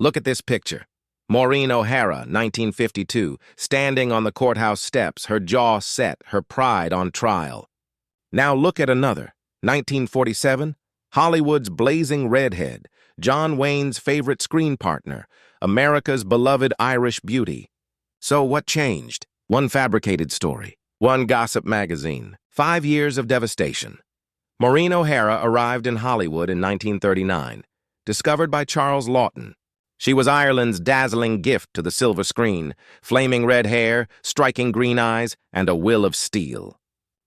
Look at this picture. Maureen O'Hara, 1952, standing on the courthouse steps, her jaw set, her pride on trial. Now look at another. 1947, Hollywood's blazing redhead, John Wayne's favorite screen partner, America's beloved Irish beauty. So what changed? One fabricated story, one gossip magazine, 5 years of devastation. Maureen O'Hara arrived in Hollywood in 1939, discovered by Charles Laughton. She was Ireland's dazzling gift to the silver screen, flaming red hair, striking green eyes, and a will of steel.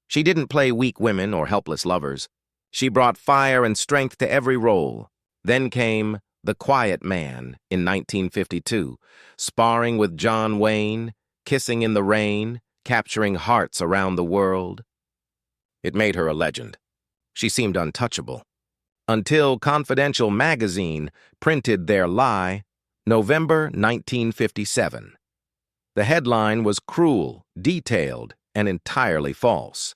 She didn't play weak women or helpless lovers. She brought fire and strength to every role. Then came The Quiet Man in 1952, sparring with John Wayne, kissing in the rain, capturing hearts around the world. It made her a legend. She seemed untouchable. Until Confidential magazine printed their lie, November 1957. The headline was cruel, detailed, and entirely false.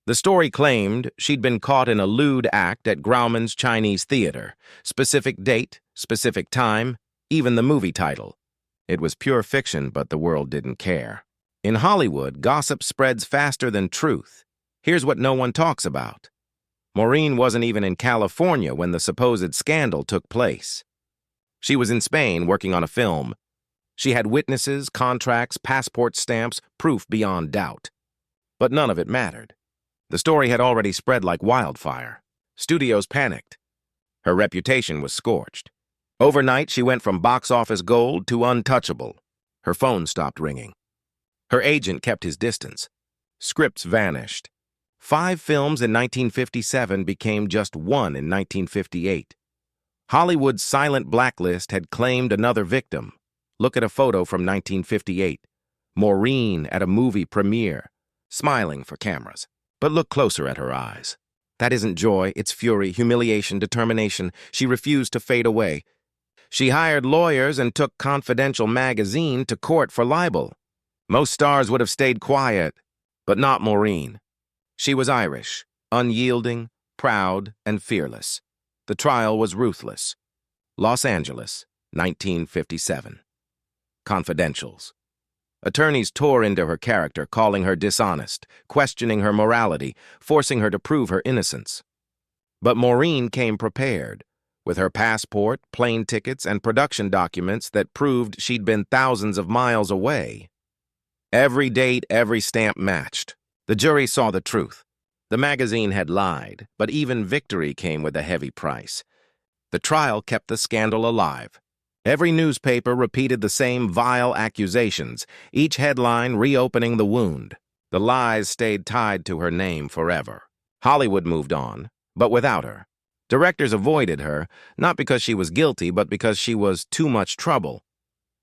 The story claimed she'd been caught in a lewd act at Grauman's Chinese Theater. Specific date, specific time, even the movie title. It was pure fiction, but the world didn't care. In Hollywood, gossip spreads faster than truth. Here's what no one talks about. Maureen wasn't even in California when the supposed scandal took place. She was in Spain working on a film. She had witnesses, contracts, passport stamps, proof beyond doubt. But none of it mattered. The story had already spread like wildfire. Studios panicked. Her reputation was scorched. Overnight, she went from box office gold to untouchable. Her phone stopped ringing. Her agent kept his distance. Scripts vanished. 5 films in 1957 became just 1 in 1958. Hollywood's silent blacklist had claimed another victim. Look at a photo from 1958. Maureen at a movie premiere, smiling for cameras. But look closer at her eyes. That isn't joy, it's fury, humiliation, determination. She refused to fade away. She hired lawyers and took Confidential magazine to court for libel. Most stars would have stayed quiet, but not Maureen. She was Irish, unyielding, proud, and fearless. The trial was ruthless. Los Angeles, 1957. Confidentials. Attorneys tore into her character, calling her dishonest, questioning her morality, forcing her to prove her innocence. But Maureen came prepared, with her passport, plane tickets, and production documents that proved she'd been thousands of miles away. Every date, every stamp matched. The jury saw the truth. The magazine had lied, but even victory came with a heavy price. The trial kept the scandal alive. Every newspaper repeated the same vile accusations, each headline reopening the wound. The lies stayed tied to her name forever. Hollywood moved on, but without her. Directors avoided her, not because she was guilty, but because she was too much trouble.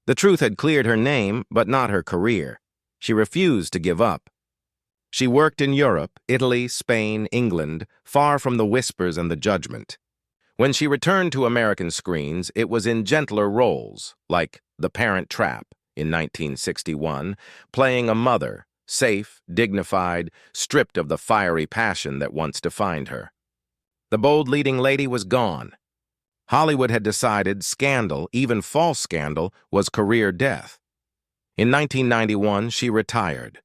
The truth had cleared her name, but not her career. She refused to give up. She worked in Europe, Italy, Spain, England, far from the whispers and the judgment. When she returned to American screens, it was in gentler roles, like The Parent Trap in 1961, playing a mother, safe, dignified, stripped of the fiery passion that once defined her. The bold leading lady was gone. Hollywood had decided scandal, even false scandal, was career death. In 1991, she retired,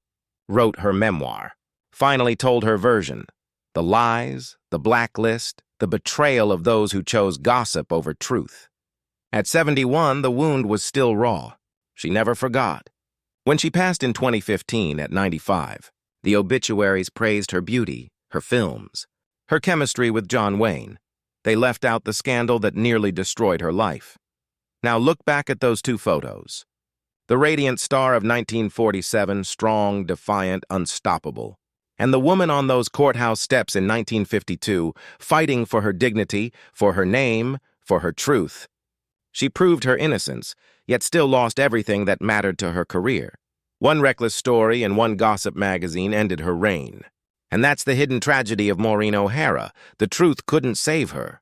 wrote her memoir, finally told her version, the lies, the blacklist, the betrayal of those who chose gossip over truth. At 71, the wound was still raw. She never forgot. When she passed in 2015 at 95, the obituaries praised her beauty, her films, her chemistry with John Wayne. They left out the scandal that nearly destroyed her life. Now look back at those 2 photos. The radiant star of 1947, strong, defiant, unstoppable. And the woman on those courthouse steps in 1952, fighting for her dignity, for her name, for her truth. She proved her innocence, yet still lost everything that mattered to her career. One reckless story in one gossip magazine ended her reign. And that's the hidden tragedy of Maureen O'Hara. The truth couldn't save her.